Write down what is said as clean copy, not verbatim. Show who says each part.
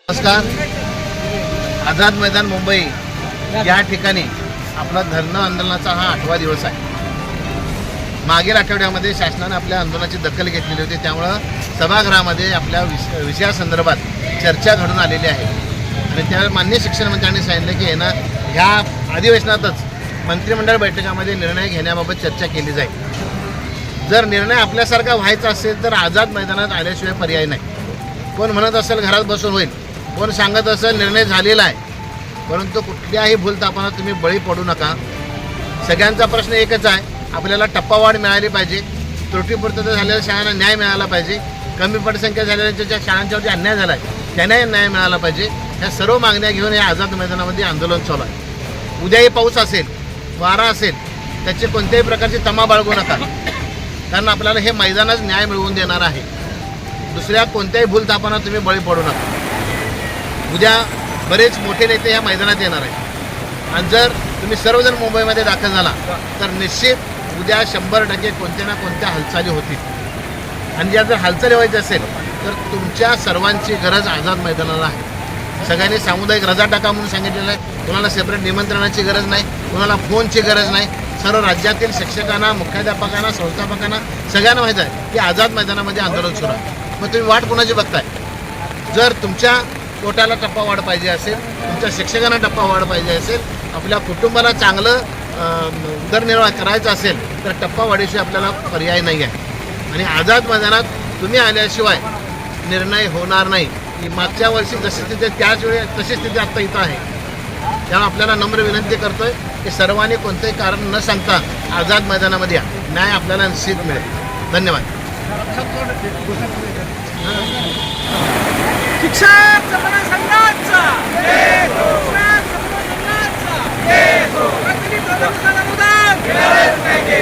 Speaker 1: नमस्कार. आझाद मैदान मुंबई या ठिकाणी आपला धरणं आंदोलनाचा हा 8वा दिवस आहे. मागील आठवड्यामध्ये शासनाने आपल्या आंदोलनाची दखल घेतलेली होती, त्यामुळं सभागृहामध्ये आपल्या विषयासंदर्भात चर्चा घडून आलेली आहे आणि त्या माननीय शिक्षण मंत्र्यांनी सांगितलं की ह्या अधिवेशनातच मंत्रिमंडळ बैठकामध्ये निर्णय घेण्याबाबत चर्चा केली जाईल. जर निर्णय आपल्यासारखा व्हायचा असेल तर आझाद मैदानात आल्याशिवाय पर्याय नाही. कोण म्हणत असेल घरात बसून होईल, कोण सांगत असेल निर्णय झालेला आहे, परंतु कुठल्याही भूलथापांना तुम्ही बळी पडू नका. सगळ्यांचा प्रश्न एकच आहे, आपल्याला टप्पावाढ मिळाली पाहिजे, त्रुटीपूर्तता झालेल्या शाळांना न्याय मिळाला पाहिजे, कमी पटसंख्या झालेल्या ज्या शाळांच्यावरती अन्याय झाला आहे त्यांनाही न्याय मिळाला पाहिजे. ह्या सर्व मागण्या घेऊन या आझाद मैदानामध्ये आंदोलन चालू आहे. उद्याही पाऊस असेल, वारा असेल, त्याची कोणत्याही प्रकारची तमा बाळगू नका, कारण आपल्याला हे मैदानच न्याय मिळवून देणार आहे. दुसऱ्या कोणत्याही भूलथापांना तुम्ही बळी पडू नका. उद्या बरेच मोठे नेते ह्या मैदानात येणार आहेत आणि जर तुम्ही सर्वजण मुंबईमध्ये दाखल झाला तर निश्चित उद्या 100% कोणत्या ना कोणत्या हालचाली होतील. आणि ज्या जर हालचाली व्हायची असेल तर तुमच्या सर्वांची गरज आझाद मैदानाला आहे. सगळ्यांनी सामुदायिक रजा टाका म्हणून सांगितलेलं आहे. कोणाला सेपरेट निमंत्रणाची गरज नाही, कोणाला फोनची गरज नाही. सर्व राज्यातील शिक्षकांना, मुख्याध्यापकांना, संस्थापकांना सगळ्यांना माहीत आहे की आझाद मैदानामध्ये आंदोलन सुरू आहे. मग तुम्ही वाट कोणाची बघताय? जर तुमच्या पोटाला टप्पा वाढ पाहिजे असेल, तुमच्या शिक्षकांना टप्पा वाढ पाहिजे असेल, आपल्या कुटुंबाला चांगलं उदरनिर्वाह करायचा असेल तर टप्पा वाढीशिवाय आपल्याला पर्याय नाही आहे. आणि आझाद मैदानात तुम्ही आल्याशिवाय निर्णय होणार नाही. की मागच्या वर्षी जशी स्थिती त्याच वेळी तशी स्थिती आत्ता इथं आहे. त्यामुळे आपल्याला नम्र विनंती करतोय की सर्वांनी कोणतेही कारण न सांगता आझाद मैदानामध्ये या. न्याय आपल्याला निश्चित मिळेल. धन्यवाद.
Speaker 2: शिक्षक समन्वय संघाचा जय हो. शिक्षक समन्वय संघाचा जय हो. प्रतिनिधी प्रदर्शनाला मुदत मिळालेच पाहिजे.